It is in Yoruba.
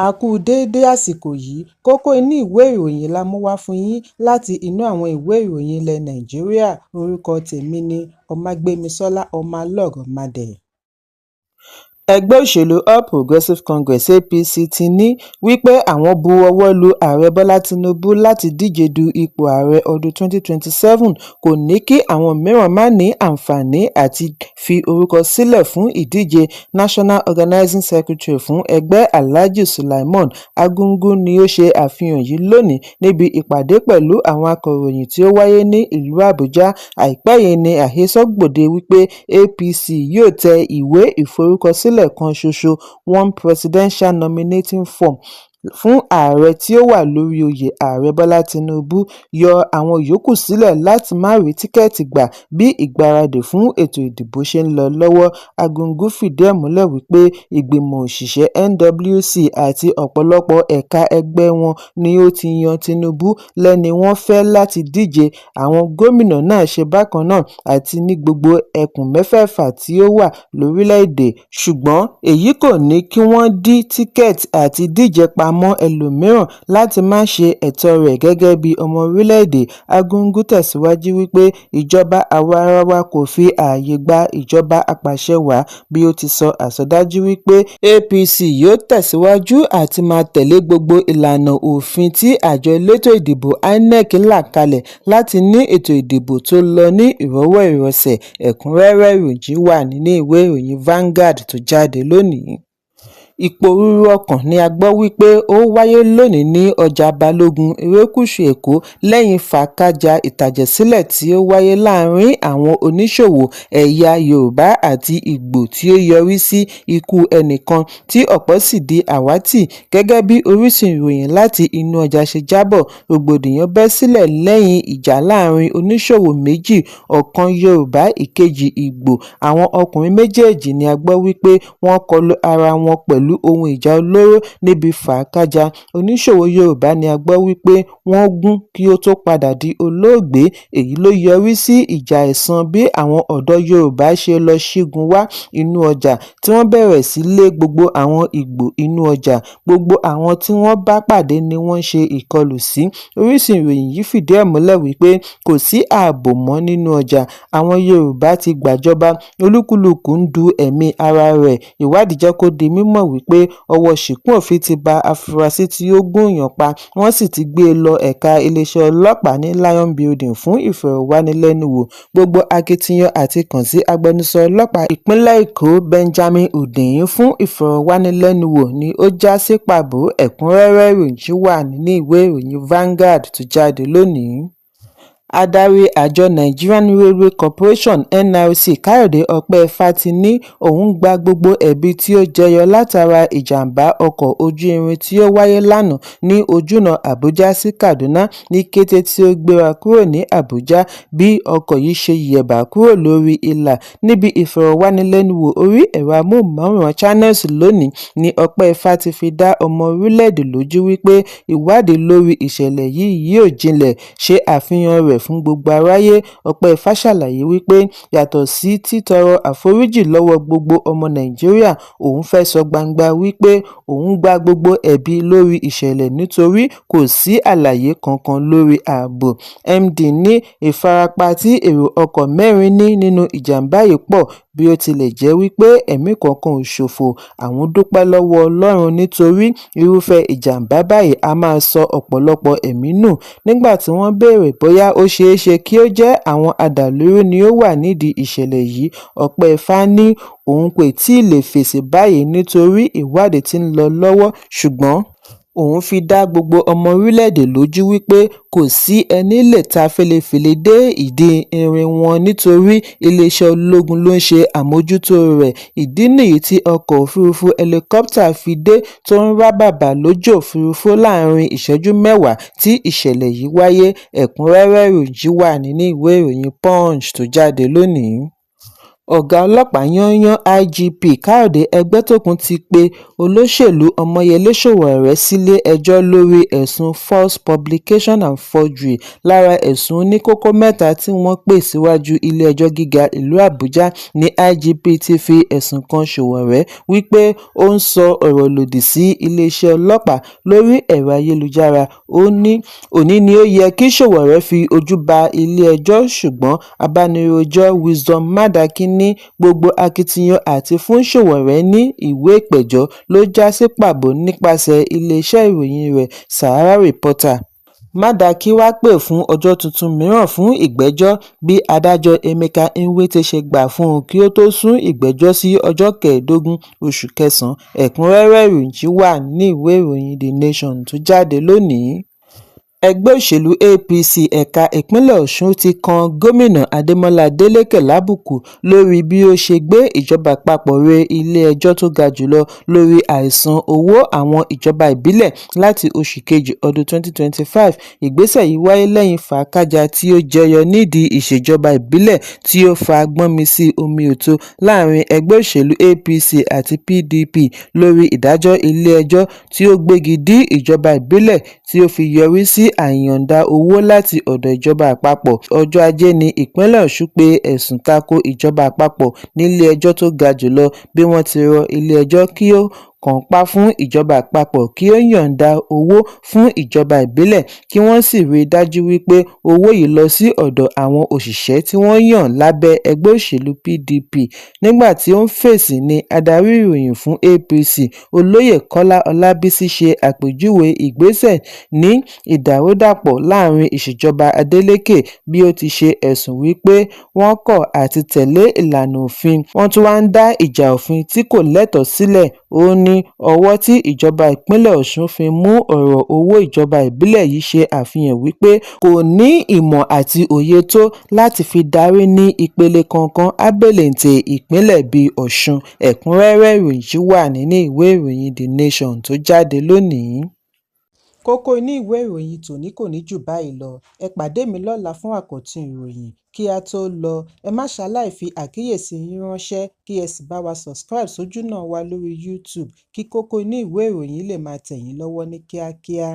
A kú déédé àsìkò yìí, kókó inú ìwé ìròyìn la mú wá fún yín láti inú àwọn ìwé ìròyìn ilẹ̀ Nàìjíríà. Orúkọ tèmi ni Ọmágbémisọ́lá Ọmọlọ́rọ̀mádẹ. Ẹgbẹ́ òṣèlú All Progressives Congress (APC) ti ní wípé àwọn buwọ́wọ́ lu ààrẹ Bọ́lá Tinubu láti díje du ipò ààrẹ ọdún 2027 kò ní kí àwọn mìíràn má ní àǹfààní àti fi orúkọ sílẹ̀ fún ìdíje. National Organizing Secretary fún ẹgbẹ́ Alhaji Sulaiman Argungu ni ó ṣe àfihàn yìí lónìí níbi ìpàdé pẹ̀lú àwọn akọ̀ròyìn tí ó wáyé ní ìlú Àbújá. Àìpẹ́ yìí ni àhesọ gbòde wípé APC yóò tẹ ìwé ìforúkọsílẹ̀ kan ṣoṣo One Presidential Nominating Form fún ààrẹ tí ó wà lórí oyè. Ààrẹ Bọ́lá Tinubu yọ àwọn yòókù sílẹ̀ láti má rí tíkẹ́ẹ̀tì gbà bí ìgbáradì fún ètò ìdìbò ṣe ń lọ lọ́wọ́. Argungu fìdí ẹ̀ múlẹ̀ wípé ìgbìmọ̀ òṣìṣẹ́ NWC àti ọ̀pọ̀lọpọ̀ ẹ̀ka ẹgbẹ́ wọn ni ó ti yan Tinubu lẹ́ni wọ́n fẹ́ láti díje. Àwọn gómìnà náà ṣe bákan náà àti ní gbogbo ẹkùn mẹ́fẹ̀ẹ̀fà tí ó wà lórílẹ̀-èdè, ṣùgbọ́n èyí kò ní kí wọ́n dí tíkẹ́ẹ̀tì àti díje pamọ́ ẹlòmíràn láti má ṣe ẹ̀tọ́ rẹ̀ gẹ́gẹ́ bí ọmọ orílẹ̀-èdè. Argungu tẹ̀síwájú wípé ìjọba àwaarawa kò fi ààyè gba ìjọba apàṣẹwàá, bí ó ti sọ àsọdájú wípé APC yóò tẹ̀síwájú àti máa tẹ̀lé gbogbo ìlànà òfin tí àjọ elétò ìdìbò INEC là kalẹ̀ láti ní ètò ìdìbò tó lọ ní ìrọ̀wọ́ ìrọsẹ̀. Ẹ̀kúnrẹ́rẹ́ ìròyìn wà nínú ìwé ìròyìn Vanguard tó jáde lónìí. Ìpòrúurú ọkàn ni a gbọ́ wípé ó wáyé lónìí ní ọjà Balógun, erékùṣù Èkó lẹ́yìn fàákájà ìtàjẹ̀sílẹ̀ tí ó wáyé láàrin àwọn oníṣòwò ẹ̀yà Yorùbá àti Ìgbò tí ó yọrí sí ikú ẹnìkan tí ọ̀pọ̀ sì di àwátì. Gẹ́gẹ́ bí orísun ìròyìn láti inú ọjà ṣe jábọ̀, rògbòdìyàn bẹ́ sílẹ̀ lẹ́yìn ìjà láàrin oníṣòwò méjì, ọ̀kan Yorùbá ìkejì Ìgbò. Àwọn ọkùnrin méjèèjì ni a gbọ́ wípé wọ́n kọlu ara wọn pẹ̀lú ohun ìjà olóró níbi fàákájà. Oníṣòwò Yorùbá ni a gbọ́ wípé wọ́n gún kí ó tó padà di olóògbé. Èyí ló yọrí sí ìjà ẹ̀san bí àwọn ọ̀dọ́ Yorùbá ṣe lọ ṣígun wá inú ọjà tí wọ́n bẹ̀rẹ̀ sí lé gbogbo àwọn Ìgbò inú ọjà. Gbogbo àwọn tí wọ́n bá pàdé ni wọ́n ṣe ìkọlù sí. Orísun ìròyìn yìí fìdí ẹ̀ múlẹ̀ wípé kò sí ààbò mọ́ nínú ọjà. Àwọn Yorùbá ti gbàjọba, olúkúlùkù ń du ẹ̀mí ara rẹ̀. Ìwádìí jẹ́ kó di mímọ̀ wípé ọwọ́ ṣìkún òfin ti ba afurasí tí ó gúnyàn pa, wọ́n sì ti gbé e lọ ẹ̀ka iléeṣẹ́ ọlọ́pàá ní Lion Building fún ìfọ̀rọ̀wánilẹ́nuwò. Gbogbo akitiyan àti kàn sí agbẹnusọ ọlọ́pàá ìpínlẹ̀ Èkó Benjamin Hundeyin fún ìfọ̀rọ̀wánilẹ́nuwò ni ó já sí pàbó. Ẹ̀kúnrẹ́rẹ́ ìròyìn wà nínú ìwé ìròyìn Vanguard tó jáde lónìí. Adarí àjọ Nigerian Railway Corporation (NRC) Káyọ̀dé Ọpẹ́ẹ̀fà ti ní òun gba gbogbo ẹ̀bi tí ó jẹyọ látara ìjàmbá ọkọ̀ ojú irin tí ó wáyé lánàá ní ojúnà Àbújá sí Kaduna ní kété tí ó gbéra kúrò ní Àbújá. Bí ọkọ̀ yìí ṣe yẹ̀bà kúrò lórí ìlà níbi ìfọ̀rọ̀wánilẹ́nuwò orí ẹ̀rọ amóhùnmáwòrán Channels lónìí ni Ọpẹ́ẹ̀fà ti fi dá ọmọ orílẹ̀-èdè lójú wípé ìwádìí lórí ìṣẹ̀lẹ̀ yìí yóò jinlẹ̀, ṣe àfihàn rẹ̀ fún gbogbo aráyé. Ọpẹ́ẹ̀fà ṣàlàyé wípé yàtọ̀ sí títọrọ àforíjì lọ́wọ́ gbogbo ọmọ Nàìjíríà, òun fẹ́ sọ gbangba wípé òun gba gbogbo ẹ̀bi lórí ìṣẹ̀lẹ̀ nítorí kò sí àlàyé kankan lórí ààbò. MD ní ìfarapa tí èrò ọkọ̀ mẹ́rin ní nínú ìjàmbá yìí pọ̀ bí ó tilẹ̀ jẹ́ wípé ẹ̀mí kankan ò ṣòfò. Àwọn dúpẹ́ lọ́wọ́ Ọlọ́run nítorí irúfẹ́ ìjàmbá báyìí a máa sọ ọ̀pọ̀lọpọ̀ ẹ̀mí nù. Nígbà tí wọ́n béèrè bóyá ó ṣeé ṣe kí ó jẹ́ àwọn adàlúrú ni ó wà nídìí ìṣẹ̀lẹ̀ yìí, Ọpẹ́ẹ̀fà ní òun kò tíì lè fèsì báyìí nítorí ìwádìí tí ń lọ lọ́wọ́, ṣùgbọ́n òun fi dá gbogbo ọmọ orílẹ̀-èdè lójú wípé kò sí ẹni lè ta fẹ́lẹ́fẹ́lẹ́ dé ìdí irin wọn nítorí iléeṣẹ́ ológun ló ń ṣe àmójútó rẹ̀. Ìdí nìyí tí ọkọ̀ òfurufú hẹlikọ́pítà fi dé tó ń rábàbà lójú òfurufú láàrin ìṣẹ́jú mẹ́wàá tí ìṣẹ̀lẹ̀ yìí wáyé. Ẹ̀kúnrẹ́rẹ́ ìròyìn wà nínú ìwé ìròyìn Punch tó jáde lónìí. ọ̀gá ọlọ́pàá yányán IGP káyọ̀dé ẹgbẹ́tókùn ti pe olóṣèlú ọmọyẹlé sowore sílé-ẹjọ́ lórí ẹ̀sùn false publication and forgery lára ẹ̀sùn oníkókó mẹ́ta tí wọ́n pè síwájú ilé-ẹjọ́ gíga ìlú àbújá ní IGP ti fi ẹ̀sùn kan sowore wípé ó ń sọ ọ̀rọ̀ lòdì sí iléeṣẹ́ ọlọ́pàá lórí ẹ̀rọ ayélujára. Òní ni ó yẹ kí sowore fi ojú ba ilé-ẹjọ́ ṣùgbọ́n abánirojọ́ Wisdom Madaki ní gbogbo akitiyan àti fún Sowore ní ìwé ìpẹ̀jọ́ ló já sí pàbó nípasẹ̀ iléeṣẹ́ ìròyìn rẹ̀ Sahara Reporter. Madaki wá pè fún ọjọ́ tuntun mìíràn fún ìgbẹ́jọ́ bí adájọ́ Emeka Nwite ṣe gbà fún un kí ó tó sún ìgbẹ́jọ́ sí ọjọ́ 15 oṣù kẹsàn-án. Ẹ̀kúnrẹ́rẹ́ ìròyìn wà ní ìwé ìròyìn The Nation tó jáde lónìí. Ẹgbẹ́ òṣèlú APC ẹ̀ka ìpínlẹ̀ Ọ̀ṣun ti kan gómìnà Adémọ́lá Adélékè lábùkù lórí bí ó ṣe gbé ìjọba àpapọ̀ re ilé-ẹjọ́ tó ga jùlọ lórí àìsan owó àwọn ìjọba ìbílẹ̀ láti oṣù kejì ọdún 2025. Ìgbésẹ̀ yìí wáyé lẹ́yìn fàákájà tí ó jẹyọ nídìí ìṣèjọba ìbílẹ̀ tí ó fa gbọ́nmi-sí omi-ò-tó láàrin ẹgbẹ́ òṣèlú APC àti PDP lórí ìdájọ́ ilé-ẹjọ́ tí ó gbégi dí ìjọba ìbílẹ̀ tí ó fi yọrí sí àìyọ̀ǹda owó láti ọ̀dọ̀ ìjọba àpapọ̀. Ọjọ́ Ajé ní ìpínlẹ̀ Ọ̀ṣun pe ẹ̀sùn tako ìjọba àpapọ̀ nílé-ẹjọ́ tó ga jùlọ bí wọ́n ti rọ ilé-ẹjọ́ kí ó kànńpá fún ìjọba àpapọ̀ kí ó yọ̀ǹda owó fún ìjọba ìbílẹ̀ kí wọ́n sì rí i dájú wípé owó yìí lọ sí ọ̀dọ̀ àwọn òṣìṣẹ́ tí wọ́n yàn lábẹ́ ẹgbẹ́ òṣèlú PDP. Nígbà tí ó ń fèsì ní adarí ìròyìn fún APC Olóyè Kọ́lá Ọlábísí ṣe àpèjúwe ìgbésẹ̀ ní ìdàrúdàpọ̀ láàrin ìṣèjọba Adeleke bí ó ti ṣe ẹ̀sùn wípé wọ́n kọ̀ àti tẹ̀lé ìlànà òfin, wọ́n tún wá ń dá ìjà òfin tí kò lẹ́tọ̀ọ́ sílẹ̀. Ó ní ọwọ́ tí ìjọba ìpínlẹ̀ Ọ̀ṣun fi mú ọ̀rọ̀ owó ìjọba ìbílẹ̀ yìí ṣe àfihàn wípé kò ní ìmọ̀ àti òye tó láti fi darí ní ìpele kankan abẹ́lẹ̀ǹtẹ̀ ìpínlẹ̀ bíi Ọ̀ṣun. Ẹ̀kúnrẹ́rẹ́ ìròyìn wà nínú ìwé ìròyìn The Nation tó jáde lónìí. Kókó inú ìwé ìròyìn tòní kò ní jù báyìí lọ. Ẹ pàdé mi lọ́la fún àkọ́tún ìròyìn. Kí a tó lọ, ẹ má ṣaláì fi àkíyèsí yín ránṣẹ́ kí ẹ sì bá wa subscribe sójú náà wa lórí YouTube kí kókó inú ìwé ìròyìn lè máa tẹ̀ yín lọ́wọ́ ní kíákíá.